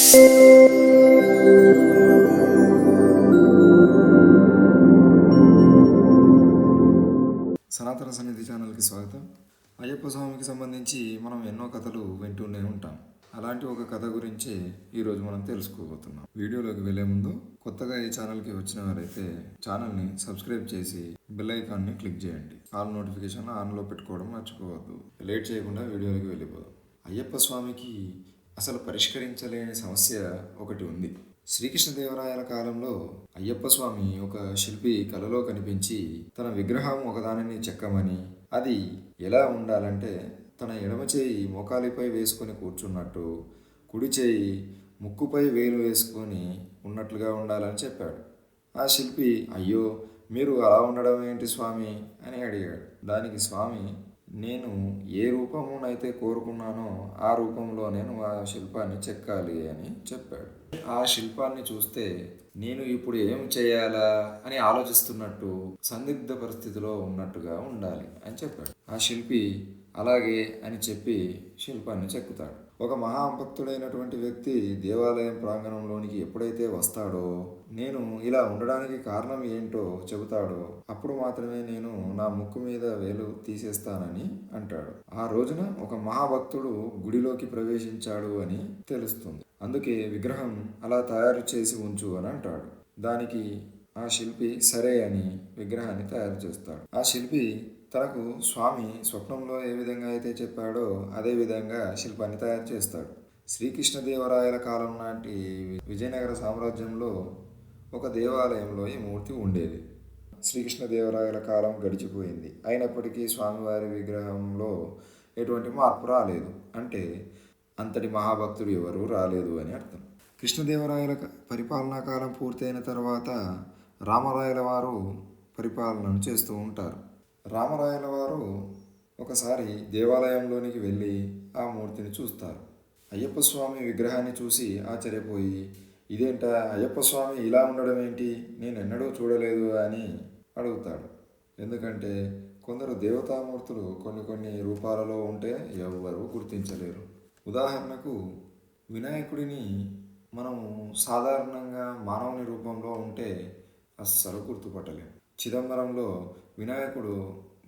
సనాతన సన్నిధి ఛానల్కి స్వాగతం. అయ్యప్ప స్వామికి సంబంధించి మనం ఎన్నో కథలు వింటూనే ఉంటాం. అలాంటి ఒక కథ గురించి ఈరోజు మనం తెలుసుకోబోతున్నాం. వీడియోలోకి వెళ్లే ముందు కొత్తగా ఈ ఛానల్కి వచ్చిన వారైతే ఛానల్ని సబ్స్క్రైబ్ చేసి బెల్ ఐకాన్ని క్లిక్ చేయండి. ఆల్ నోటిఫికేషన్ ఆన్లో పెట్టుకోవడం మర్చిపోవద్దు. లేట్ చేయకుండా వీడియోలోకి వెళ్ళిపోదాం. అయ్యప్ప స్వామికి అసలు పరిష్కరించలేని సమస్య ఒకటి ఉంది. శ్రీకృష్ణదేవరాయల కాలంలో అయ్యప్ప స్వామి ఒక శిల్పి కలలో కనిపించి తన విగ్రహం ఒకదానిని చెక్కమని, అది ఎలా ఉండాలంటే తన ఎడమ చేయి మోకాలిపై వేసుకొని కూర్చున్నట్టు, కుడి చేయి ముక్కుపై వేలు వేసుకొని ఉన్నట్లుగా ఉండాలని చెప్పాడు. ఆ శిల్పి, అయ్యో మీరు అలా ఉండడం ఏంటి స్వామి అని అడిగాడు. దానికి స్వామి, నేను ఏ రూపమునైతే కోరుకున్నానో ఆ రూపంలో నేను ఆ శిల్పాన్ని చెక్కాలి అని చెప్పాడు. ఆ శిల్పాన్ని చూస్తే నేను ఇప్పుడు ఏం చేయాలా అని ఆలోచిస్తున్నట్టు, సందిగ్ధ పరిస్థితిలో ఉన్నట్టుగా ఉండాలి అని చెప్పాడు. ఆ శిల్పి అలాగే అని చెప్పి శిల్పాన్ని చెక్కుతాడు. ఒక మహాభక్తుడైనటువంటి వ్యక్తి దేవాలయం ప్రాంగణంలోనికి ఎప్పుడైతే వస్తాడో, నేను ఇలా ఉండడానికి కారణం ఏంటో చెబుతాడో అప్పుడు మాత్రమే నేను నా ముక్కు మీద వేలు తీసేస్తానని అంటాడు. ఆ రోజున ఒక మహాభక్తుడు గుడిలోకి ప్రవేశించాడు అని తెలుస్తుంది. అందుకే విగ్రహం అలా తయారు చేసి ఉంచు అని అంటాడు. దానికి ఆ శిల్పి సరే అని విగ్రహాన్ని తయారు చేస్తాడు. ఆ శిల్పి తనకు స్వామి స్వప్నంలో ఏ విధంగా అయితే చెప్పాడో అదే విధంగా శిల్పాన్ని తయారు చేస్తాడు. శ్రీకృష్ణదేవరాయల కాలం నాటి విజయనగర సామ్రాజ్యంలో ఒక దేవాలయంలో ఈ మూర్తి ఉండేది. శ్రీకృష్ణదేవరాయల కాలం గడిచిపోయింది. అయినప్పటికీ స్వామివారి విగ్రహంలో ఎటువంటి మార్పు రాలేదు. అంటే అంతటి మహాభక్తుడు ఎవరు రాలేదు అని అర్థం. కృష్ణదేవరాయల పరిపాలనా కాలం పూర్తయిన తర్వాత రామరాయల వారు పరిపాలనను చేస్తూ ఉంటారు. రామరాయల వారు ఒకసారి దేవాలయంలోనికి వెళ్ళి ఆ మూర్తిని చూస్తారు. అయ్యప్ప స్వామి విగ్రహాన్ని చూసి ఆశ్చర్యపోయి, ఇదేంటా అయ్యప్ప స్వామి ఇలా ఉండడం ఏంటి, నేను ఎన్నడూ చూడలేదు అని అడుగుతాడు. ఎందుకంటే కొందరు దేవతామూర్తులు కొన్ని రూపాలలో ఉంటే ఎవ్వరూ గుర్తించలేరు. ఉదాహరణకు వినాయకుడిని మనము సాధారణంగా మానవుని రూపంలో ఉంటే అస్సలు గుర్తుపట్టలేము. చిదంబరంలో వినాయకుడు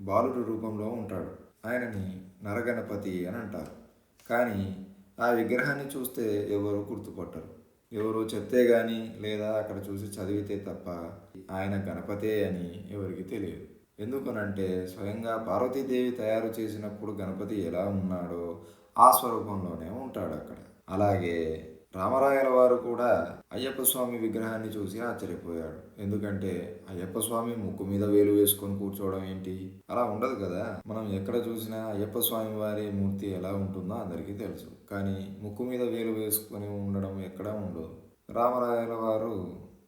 బాలుడి రూపంలో ఉంటాడు. ఆయనని నరగణపతి అని అంటారు. కానీ ఆ విగ్రహాన్ని చూస్తే ఎవరు గుర్తుపట్టరు. ఎవరో చెప్తే కానీ లేదా అక్కడ చూసి చదివితే తప్ప ఆయన గణపతే అని ఎవరికి తెలియదు. ఎందుకనంటే స్వయంగా పార్వతీదేవి తయారు చేసినప్పుడు గణపతి ఎలా ఉన్నాడో ఆ స్వరూపంలోనే ఉంటాడు అక్కడ. అలాగే రామరాయల వారు కూడా అయ్యప్ప స్వామి విగ్రహాన్ని చూసి ఆశ్చర్యపోయాడు. ఎందుకంటే అయ్యప్ప స్వామి ముక్కు మీద వేలు వేసుకొని కూర్చోవడం ఏంటి, అలా ఉండదు కదా. మనం ఎక్కడ చూసినా అయ్యప్ప స్వామి వారి మూర్తి ఎలా ఉంటుందో అందరికీ తెలుసు. కానీ ముక్కు మీద వేలు వేసుకొని ఉండడం ఎక్కడా ఉండదు. రామరాయల వారు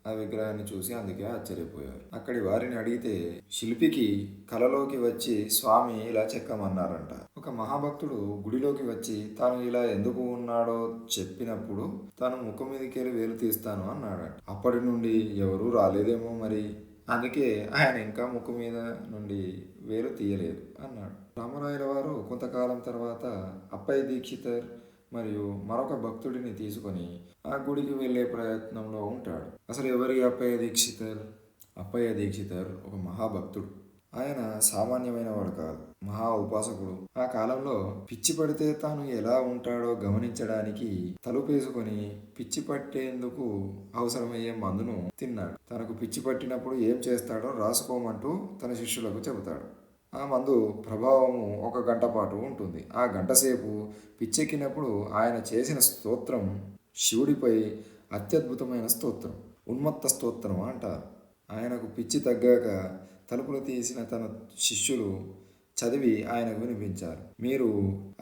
ఆ విగ్రహాన్ని చూసి అందుకే ఆశ్చర్యపోయారు. అక్కడి వారిని అడిగితే శిల్పికి కలలోకి వచ్చి స్వామి ఇలా చెక్కమన్నారంట. ఒక మహాభక్తుడు గుడిలోకి వచ్చి తాను ఇలా ఎందుకు ఉన్నాడో చెప్పినప్పుడు తాను ముఖం మీదకెళ్ళి వేలు తీస్తాను అన్నాడంట. అప్పటి నుండి ఎవరూ రాలేదేమో మరి, అందుకే ఆయన ఇంకా ముక్కు మీద నుండి వేలు తీయలేదు అన్నాడు. రామరాయల వారు కొంతకాలం తర్వాత అప్పయ్య దీక్షితర్ మరియు మరొక భక్తుడిని తీసుకొని ఆ గుడికి వెళ్ళే ప్రయత్నంలో ఉంటాడు. అసలు ఎవరి అప్పయ్య దీక్షితర్? అప్పయ్య దీక్షితర్ ఒక మహాభక్తుడు. ఆయన సామాన్యమైన వాడు కాదు, మహా ఉపాసకుడు. ఆ కాలంలో పిచ్చి పడితే తాను ఎలా ఉంటాడో గమనించడానికి తలుపేసుకొని పిచ్చి పట్టేందుకు అవసరమయ్యే మందును తిన్నాడు. తనకు పిచ్చి పట్టినప్పుడు ఏం చేస్తాడో రాసుకోమంటూ తన శిష్యులకు చెబుతాడు. ఆ మందు ప్రభావము 1 గంట పాటు ఉంటుంది. ఆ గంటసేపు పిచ్చెక్కినప్పుడు ఆయన చేసిన స్తోత్రం శివుడిపై అత్యద్భుతమైన స్తోత్రం, ఉన్మత్త స్తోత్రం అంటారు. ఆయనకు పిచ్చి తగ్గాక తలుపులు తీసిన తన శిష్యులు చదివి ఆయనకు వినిపించారు. మీరు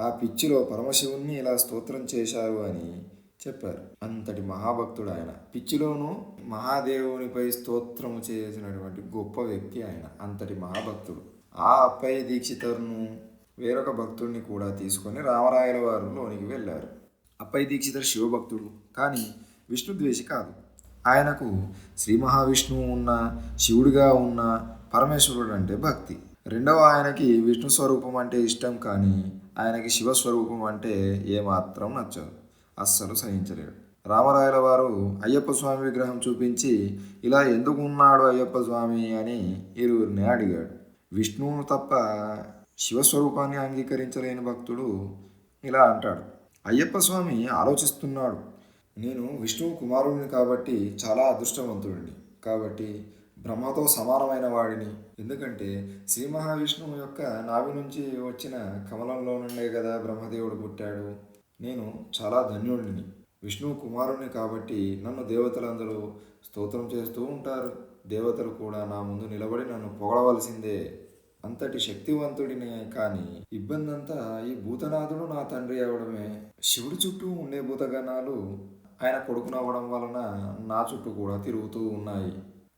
ఆ పిచ్చిలో పరమశివుణ్ణి ఇలా స్తోత్రం చేశారు అని చెప్పారు. అంతటి మహాభక్తుడు ఆయన. పిచ్చిలోనూ మహాదేవునిపై స్తోత్రము చేసినటువంటి గొప్ప వ్యక్తి ఆయన. అంతటి మహాభక్తుడు. ఆ అప్పయ్య దీక్షితర్ను వేరొక భక్తుడిని కూడా తీసుకొని రామరాయల వారు లోనికి వెళ్ళారు. అప్పయ్య దీక్షితర్ శివభక్తుడు, కానీ విష్ణుద్వేషి కాదు. ఆయనకు శ్రీ మహావిష్ణువు ఉన్న, శివుడిగా ఉన్న పరమేశ్వరుడు అంటే భక్తి. రెండవ ఆయనకి విష్ణు స్వరూపం అంటే ఇష్టం, కానీ ఆయనకి శివస్వరూపం అంటే ఏమాత్రం నచ్చదు, అస్సలు సహించలేడు. రామరాయల వారు అయ్యప్ప స్వామి విగ్రహం చూపించి ఇలా ఎందుకు ఉన్నాడు అయ్యప్ప స్వామి అని ఇరువురిని అడిగాడు. విష్ణువును తప్ప శివస్వరూపాన్ని అంగీకరించలేని భక్తుడు ఇలా అంటాడు. అయ్యప్ప స్వామి ఆలోచిస్తున్నాడు, నేను విష్ణువు కుమారుడిని కాబట్టి చాలా అదృష్టవంతుడిని, కాబట్టి బ్రహ్మతో సమానమైన వాడిని. ఎందుకంటే శ్రీ మహావిష్ణువు యొక్క నాభి నుంచి వచ్చిన కమలంలో నుండే కదా బ్రహ్మదేవుడు పుట్టాడు. నేను చాలా ధన్యుడిని, విష్ణువు కుమారుణ్ణి కాబట్టి నన్ను దేవతలందరూ స్తోత్రం చేస్తూ ఉంటారు. దేవతలు కూడా నా ముందు నిలబడి నన్ను పొగడవలసిందే. అంతటి శక్తివంతుడినే, కానీ ఇబ్బంది అంతా ఈ భూతనాథుడు నా తండ్రి అవడమే. శివుడి చుట్టూ ఉండే భూతగణాలు ఆయన కొడుకునవ్వడం వలన నా చుట్టూ కూడా తిరుగుతూ ఉన్నాయి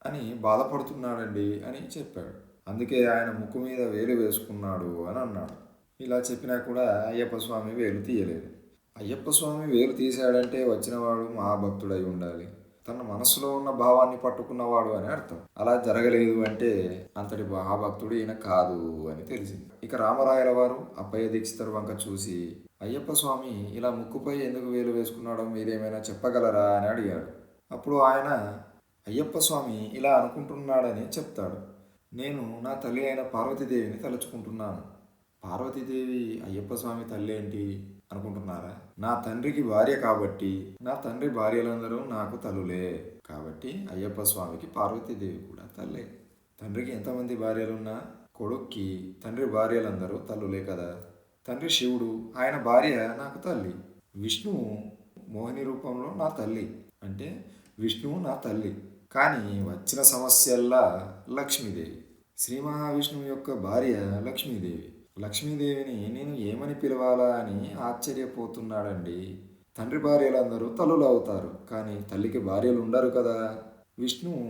అని బాధపడుతున్నాడండి అని చెప్పాడు. అందుకే ఆయన ముక్కు మీద వేలు వేసుకున్నాడు అని అన్నాడు. ఇలా చెప్పినా కూడా అయ్యప్ప స్వామి వేలు తీయలేదు. అయ్యప్ప స్వామి వేలు తీశాడంటే వచ్చినవాడు మహాభక్తుడై ఉండాలి, తన మనసులో ఉన్న భావాన్ని పట్టుకున్నవాడు అని అర్థం. అలా జరగలేదు అంటే అంతటి మహాభక్తుడు ఈయన కాదు అని తెలిసింది. ఇక రామరాయల వారు అప్పయ్య దీక్షితర్ వంక చూసి, అయ్యప్ప స్వామి ఇలా ముక్కుపై ఎందుకు వేలు వేసుకున్నాడో మీరేమైనా చెప్పగలరా అని అడిగాడు. అప్పుడు ఆయన అయ్యప్ప స్వామి ఇలా అనుకుంటున్నాడని చెప్తాడు. నేను నా తల్లి అయిన పార్వతీదేవిని తలుచుకుంటున్నాను. పార్వతీదేవి అయ్యప్ప స్వామి తల్లి ఏంటి అనుకుంటున్నారా? నా తండ్రికి భార్య కాబట్టి నా తండ్రి భార్యలందరూ నాకు తల్లులే, కాబట్టి అయ్యప్ప స్వామికి పార్వతీదేవి కూడా తల్లే. తండ్రికి ఎంతమంది భార్యలున్నా కొడుక్కి తండ్రి భార్యలందరూ తల్లులే కదా. తండ్రి శివుడు, ఆయన భార్య నాకు తల్లి. విష్ణువు మోహిని రూపంలో నా తల్లి, అంటే విష్ణువు నా తల్లి. కానీ వచ్చిన సమస్యల్లా లక్ష్మీదేవి, శ్రీ మహావిష్ణువు యొక్క భార్య లక్ష్మీదేవి. లక్ష్మీదేవిని నేను ఏమని పిలవాలా అని ఆశ్చర్యపోతున్నాడండి. తండ్రి భార్యలందరూ తల్లులు అవుతారు, కానీ తల్లికి భార్యలు ఉండరు కదా. విష్ణువు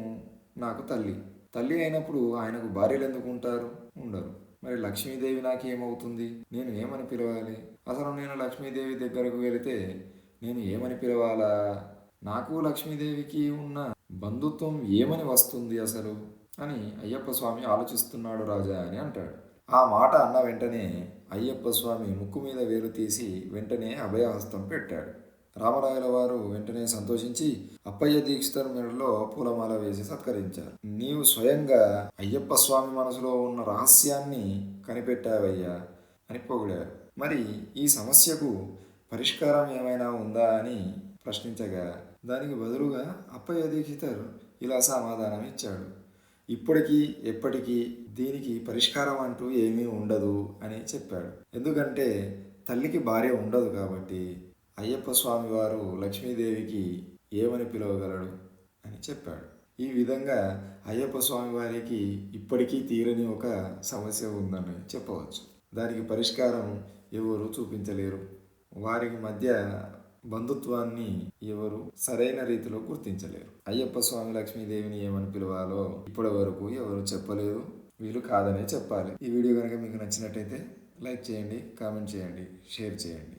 నాకు తల్లి, తల్లి అయినప్పుడు ఆయనకు భార్యలు ఎందుకు ఉంటారు? ఉండరు. మరి లక్ష్మీదేవి నాకేమవుతుంది? నేను ఏమని పిలవాలి? అసలు నేను లక్ష్మీదేవి దగ్గరకు వెళితే నేను ఏమని పిలవాలా? నాకు లక్ష్మీదేవికి ఉన్న బంధుత్వం ఏమని వస్తుంది అసలు అని అయ్యప్ప స్వామి ఆలోచిస్తున్నాడు రాజా అని అంటాడు. ఆ మాట అన్న వెంటనే అయ్యప్ప స్వామి ముక్కు మీద వేలు తీసి వెంటనే అభయహస్తం పెట్టాడు. రామరాయల వారు వెంటనే సంతోషించి అప్పయ్య దీక్షితర్ మెడలో పూలమాల వేసి సత్కరించారు. నీవు స్వయంగా అయ్యప్ప స్వామి మనసులో ఉన్న రహస్యాన్ని కనిపెట్టావయ్యా అని పొగిడారు. మరి ఈ సమస్యకు పరిష్కారం ఏమైనా ఉందా అని ప్రశ్నించగా దానికి బదులుగా అప్పయ్య దీక్షితర్ ఇలా సమాధానం ఇచ్చాడు. ఇప్పటికీ ఎప్పటికీ దీనికి పరిష్కారం అంటూ ఏమీ ఉండదు అని చెప్పాడు. ఎందుకంటే తల్లికి భార్య ఉండదు కాబట్టి అయ్యప్ప స్వామి వారు లక్ష్మీదేవికి ఏమని పిలవగలడు అని చెప్పాడు. ఈ విధంగా అయ్యప్ప స్వామి వారికి ఇప్పటికీ తీరని ఒక సమస్య ఉందని చెప్పవచ్చు. దానికి పరిష్కారం ఎవరు చూపించలేరు. వారికి మధ్య బంధుత్వాన్ని ఎవరు సరైన రీతిలో గుర్తించలేరు. అయ్యప్ప స్వామి లక్ష్మీదేవిని ఏమని పిలవాలో ఇప్పటి వరకు ఎవరు చెప్పలేదు. వీళ్ళు కాదనే చెప్పాలి. ఈ వీడియో కనుక మీకు నచ్చినట్టయితే లైక్ చేయండి, కామెంట్ చేయండి, షేర్ చేయండి.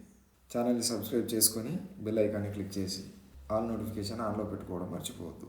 ఛానల్ని సబ్స్క్రైబ్ చేసుకొని బెల్ ఐకాన్ని క్లిక్ చేసి ఆల్ నోటిఫికేషన్ ఆన్లో పెట్టుకోవడం మర్చిపోవద్దు.